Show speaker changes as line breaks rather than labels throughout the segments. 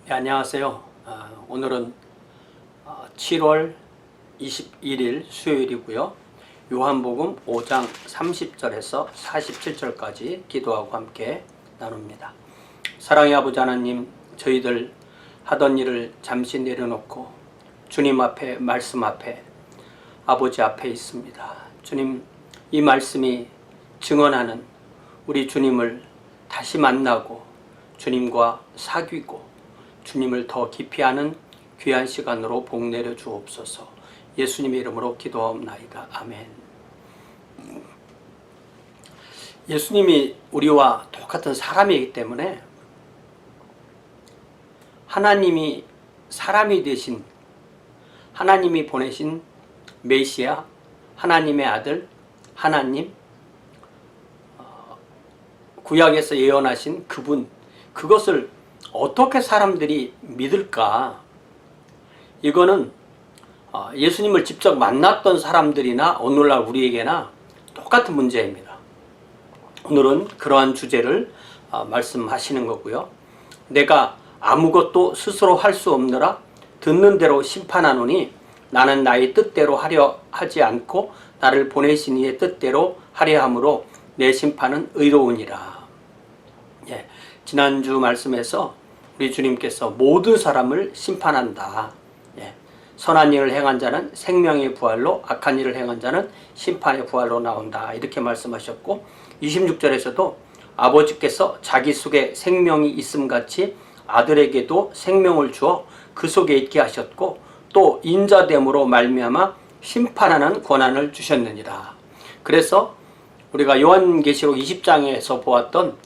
네, 안녕하세요. 오늘은 7월 21일 수요일이고요. 요한복음 5장 30절에서 47절까지 기도하고 함께 나눕니다. 사랑의 아버지 하나님, 저희들 하던 일을 잠시 내려놓고 주님 앞에, 말씀 앞에, 아버지 앞에 있습니다. 주님, 이 말씀이 증언하는 우리 주님을 다시 만나고 주님과 사귀고 주님을 더 깊이 아는 귀한 시간으로 복 내려 주옵소서. 예수님의 이름으로 기도하옵나이다. 아멘. 예수님이 우리와 똑같은 사람이기 때문에 하나님이 사람이 되신, 하나님이 보내신 메시아, 하나님의 아들, 하나님, 구약에서 예언하신 그분, 그것을 어떻게 사람들이 믿을까? 이거는 예수님을 직접 만났던 사람들이나 오늘날 우리에게나 똑같은 문제입니다. 오늘은 그러한 주제를 말씀하시는 거고요. 내가 아무것도 스스로 할 수 없느라 듣는 대로 심판하노니 나는 나의 뜻대로 하려 하지 않고 나를 보내신 이의 뜻대로 하려 함으로 내 심판은 의로우니라. 지난주 말씀에서 우리 주님께서 모든 사람을 심판한다. 선한 일을 행한 자는 생명의 부활로, 악한 일을 행한 자는 심판의 부활로 나온다. 이렇게 말씀하셨고, 26절에서도 아버지께서 자기 속에 생명이 있음같이 아들에게도 생명을 주어 그 속에 있게 하셨고 또 인자됨으로 말미암아 심판하는 권한을 주셨느니라. 그래서 우리가 요한계시록 20장에서 보았던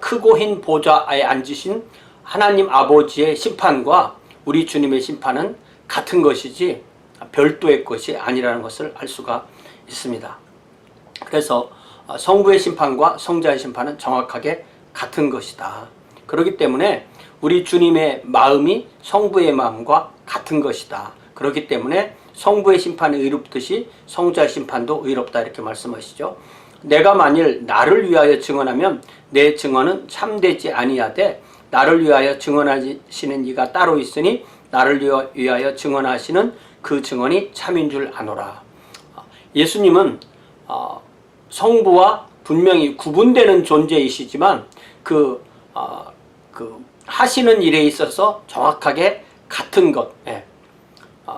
크고 흰 보좌에 앉으신 하나님 아버지의 심판과 우리 주님의 심판은 같은 것이지 별도의 것이 아니라는 것을 알 수가 있습니다. 그래서 성부의 심판과 성자의 심판은 정확하게 같은 것이다. 그렇기 때문에 우리 주님의 마음이 성부의 마음과 같은 것이다. 그렇기 때문에 성부의 심판이 의롭듯이 성자의 심판도 의롭다, 이렇게 말씀하시죠. 내가 만일 나를 위하여 증언하면 내 증언은 참되지 아니하되 나를 위하여 증언하시는 이가 따로 있으니 나를 위하여 증언하시는 그 증언이 참인 줄 아노라. 예수님은 성부와 분명히 구분되는 존재이시지만 그 하시는 일에 있어서 정확하게 같은 것,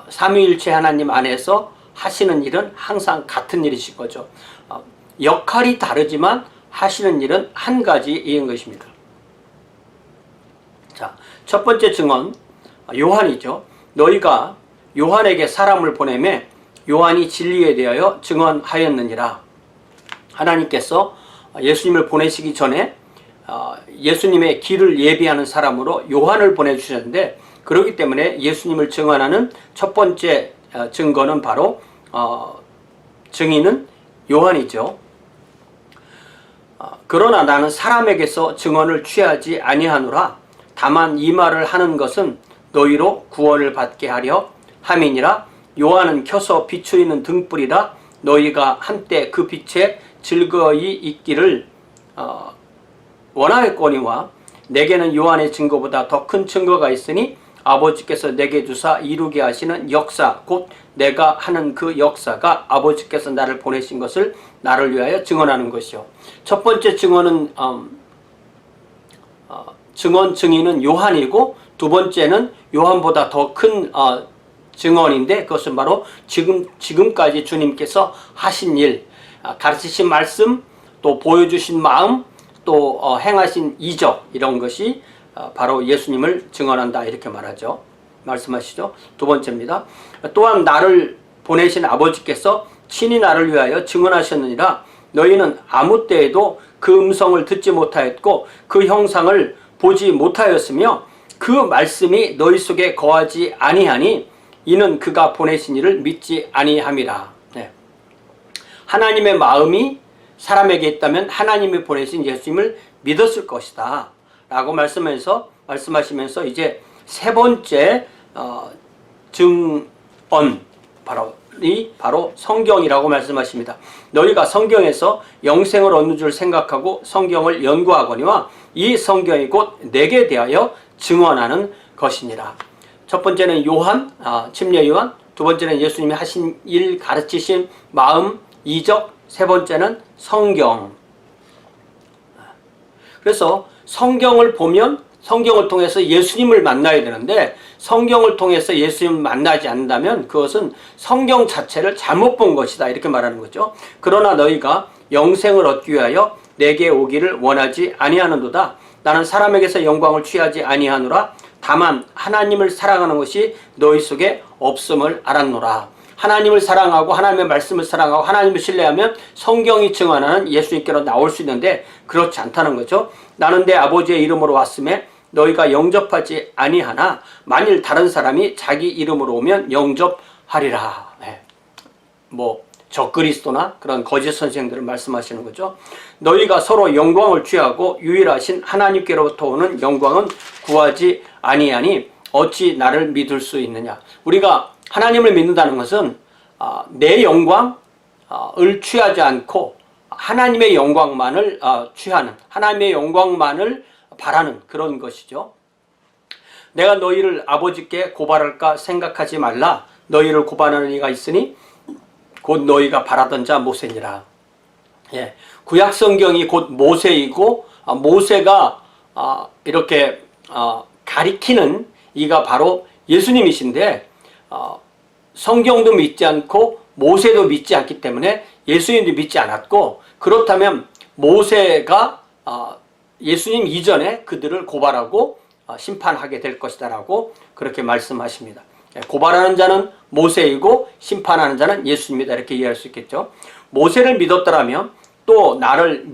삼위일체 하나님 안에서 하시는 일은 항상 같은 일이신 거죠. 역할이 다르지만 하시는 일은 한 가지인 것입니다. 자, 첫 번째 증언, 요한이죠. 너희가 요한에게 사람을 보내매 요한이 진리에 대하여 증언하였느니라. 하나님께서 예수님을 보내시기 전에 예수님의 길을 예비하는 사람으로 요한을 보내주셨는데, 그렇기 때문에 예수님을 증언하는 첫 번째 증거는 바로 증인은 요한이죠. 그러나 나는 사람에게서 증언을 취하지 아니하노라. 다만 이 말을 하는 것은 너희로 구원을 받게 하려 함이니라. 요한은 켜서 비추이는 등불이라. 너희가 한때 그 빛에 즐거이 있기를 원하였거니와 내게는 요한의 증거보다 더 큰 증거가 있으니 아버지께서 내게 주사 이루게 하시는 역사, 곧 내가 하는 그 역사가 아버지께서 나를 보내신 것을 나를 위하여 증언하는 것이요. 첫 번째 증언은 증인은 요한이고, 두 번째는 요한보다 더 큰 증언인데, 그것은 바로 지금까지 주님께서 하신 일, 가르치신 말씀, 또 보여주신 마음, 또 행하신 이적, 이런 것이 바로 예수님을 증언한다, 이렇게 말씀하시죠. 두 번째입니다. 또한 나를 보내신 아버지께서 친히 나를 위하여 증언하셨느니라. 너희는 아무 때에도 그 음성을 듣지 못하였고 그 형상을 보지 못하였으며 그 말씀이 너희 속에 거하지 아니하니 이는 그가 보내신 이를 믿지 아니함이라. 하나님의 마음이 사람에게 있다면 하나님이 보내신 예수님을 믿었을 것이다 라고 말씀하시면서 이제 세 번째 증언, 바로 성경이라고 말씀하십니다. 너희가 성경에서 영생을 얻는 줄 생각하고 성경을 연구하거니와 이 성경이 곧 내게 대하여 증언하는 것이니라. 첫 번째는 요한, 침례 요한. 두 번째는 예수님이 하신 일, 가르치신 마음, 이적. 세 번째는 성경. 그래서 성경을 보면 성경을 통해서 예수님을 만나야 되는데, 성경을 통해서 예수님을 만나지 않는다면 그것은 성경 자체를 잘못 본 것이다, 이렇게 말하는 거죠. 그러나 너희가 영생을 얻기 위하여 내게 오기를 원하지 아니하는도다. 나는 사람에게서 영광을 취하지 아니하노라. 다만 하나님을 사랑하는 것이 너희 속에 없음을 알았노라. 하나님을 사랑하고 하나님의 말씀을 사랑하고 하나님을 신뢰하면 성경이 증언하는 예수님께로 나올 수 있는데 그렇지 않다는 거죠. 나는 내 아버지의 이름으로 왔음에 너희가 영접하지 아니하나 만일 다른 사람이 자기 이름으로 오면 영접하리라. 적그리스도나 그런 거짓 선생들을 말씀하시는 거죠. 너희가 서로 영광을 취하고 유일하신 하나님께로부터 오는 영광은 구하지 아니하니 어찌 나를 믿을 수 있느냐. 우리가 하나님을 믿는다는 것은 내 영광을 취하지 않고 하나님의 영광만을 취하는, 하나님의 영광만을 바라는 그런 것이죠. 내가 너희를 아버지께 고발할까 생각하지 말라. 너희를 고발하는 이가 있으니 곧 너희가 바라던 자 모세니라. 구약 성경이 곧 모세이고 모세가 이렇게 가리키는 이가 바로 예수님이신데, 성경도 믿지 않고 모세도 믿지 않기 때문에 예수님도 믿지 않았고, 그렇다면 모세가 예수님 이전에 그들을 고발하고 심판하게 될 것이다 라고 그렇게 말씀하십니다. 고발하는 자는 모세이고 심판하는 자는 예수님이다, 이렇게 이해할 수 있겠죠. 모세를 믿었더라면 또 나를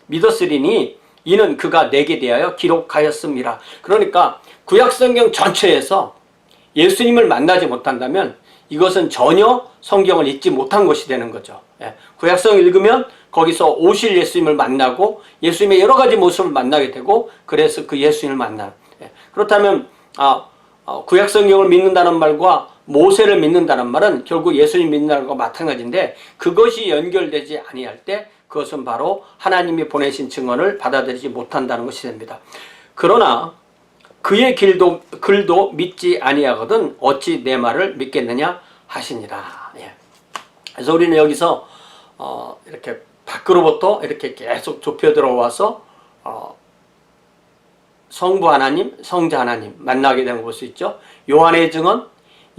믿었으리니 이는 그가 내게 대하여 기록하였습니다. 그러니까 구약성경 전체에서 예수님을 만나지 못한다면 이것은 전혀 성경을 읽지 못한 것이 되는 거죠. 구약성 읽으면 거기서 오실 예수님을 만나고 예수님의 여러 가지 모습을 만나게 되고, 그래서 그 예수님을 만나. 그렇다면 구약성경을 믿는다는 말과 모세를 믿는다는 말은 결국 예수님 믿는다는 것과 마찬가지인데, 그것이 연결되지 아니할 때 그것은 바로 하나님이 보내신 증언을 받아들이지 못한다는 것이 됩니다. 그러나 그의 글도 믿지 아니하거든 어찌 내 말을 믿겠느냐 하시니라. 그래서 우리는 여기서 이렇게 밖으로부터 이렇게 계속 좁혀 들어와서 성부 하나님, 성자 하나님 만나게 되는 걸 볼 수 있죠. 요한의 증언,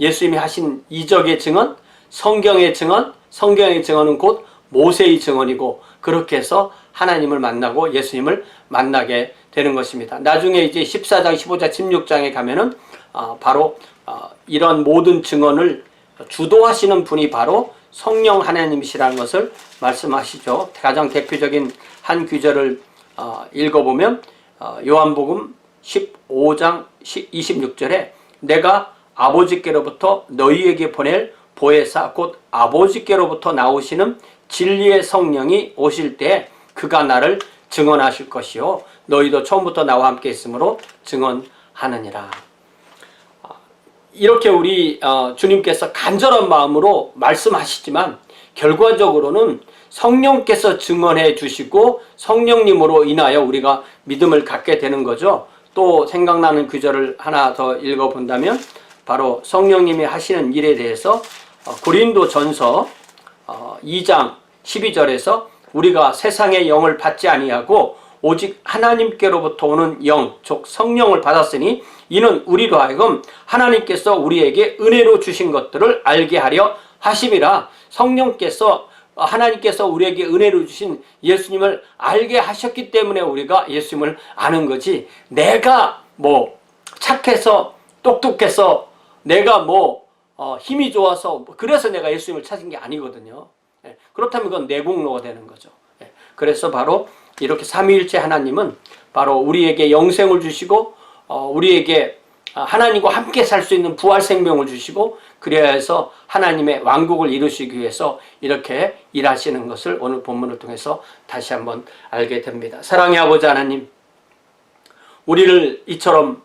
예수님이 하신 이적의 증언, 성경의 증언, 성경의 증언은 곧 모세의 증언이고, 그렇게 해서 하나님을 만나고 예수님을 만나게 되는 것입니다. 나중에 이제 14장, 15장, 16장에 가면은 바로 이런 모든 증언을 주도하시는 분이 바로 성령 하나님이시라는 것을 말씀하시죠. 가장 대표적인 한 구절을 읽어보면 요한복음 15장 26절에 내가 아버지께로부터 너희에게 보낼 보혜사 곧 아버지께로부터 나오시는 진리의 성령이 오실 때 그가 나를 증언하실 것이요 너희도 처음부터 나와 함께 있으므로 증언하느니라. 이렇게 우리 주님께서 간절한 마음으로 말씀하시지만 결과적으로는 성령께서 증언해 주시고 성령님으로 인하여 우리가 믿음을 갖게 되는 거죠. 또 생각나는 구절을 하나 더 읽어본다면 바로 성령님이 하시는 일에 대해서 고린도전서 2장 12절에서 우리가 세상의 영을 받지 아니하고 오직 하나님께로부터 오는 영, 즉 성령을 받았으니 이는 우리로 하여금 하나님께서 우리에게 은혜로 주신 것들을 알게 하려 하심이라. 성령께서 하나님께서 우리에게 은혜로 주신 예수님을 알게 하셨기 때문에 우리가 예수님을 아는 거지, 내가 뭐 착해서 똑똑해서 내가 힘이 좋아서 그래서 내가 예수님을 찾은 게 아니거든요. 그렇다면 그건 내공로가 되는 거죠. 그래서 바로 이렇게 삼위일체 하나님은 바로 우리에게 영생을 주시고 우리에게 하나님과 함께 살 수 있는 부활 생명을 주시고 그래야 해서 하나님의 왕국을 이루시기 위해서 이렇게 일하시는 것을 오늘 본문을 통해서 다시 한번 알게 됩니다. 사랑의 아버지 하나님, 우리를 이처럼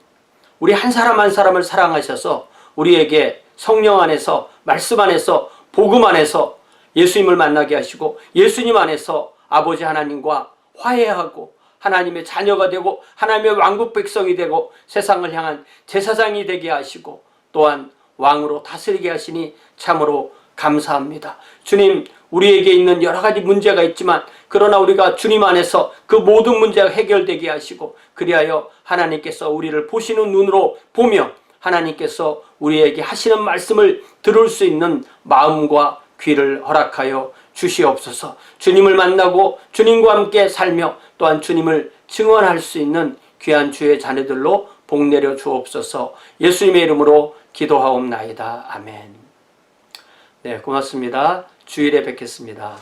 우리 한 사람 한 사람을 사랑하셔서 우리에게 성령 안에서 말씀 안에서 복음 안에서 예수님을 만나게 하시고 예수님 안에서 아버지 하나님과 화해하고 하나님의 자녀가 되고 하나님의 왕국 백성이 되고 세상을 향한 제사장이 되게 하시고 또한 왕으로 다스리게 하시니 참으로 감사합니다. 주님, 우리에게 있는 여러 가지 문제가 있지만 그러나 우리가 주님 안에서 그 모든 문제가 해결되게 하시고 그리하여 하나님께서 우리를 보시는 눈으로 보며 하나님께서 우리에게 하시는 말씀을 들을 수 있는 마음과 귀를 허락하여 주시옵소서. 주님을 만나고 주님과 함께 살며 또한 주님을 증언할 수 있는 귀한 주의 자녀들로 복내려 주옵소서. 예수님의 이름으로 기도하옵나이다. 아멘. 네, 고맙습니다. 주일에 뵙겠습니다.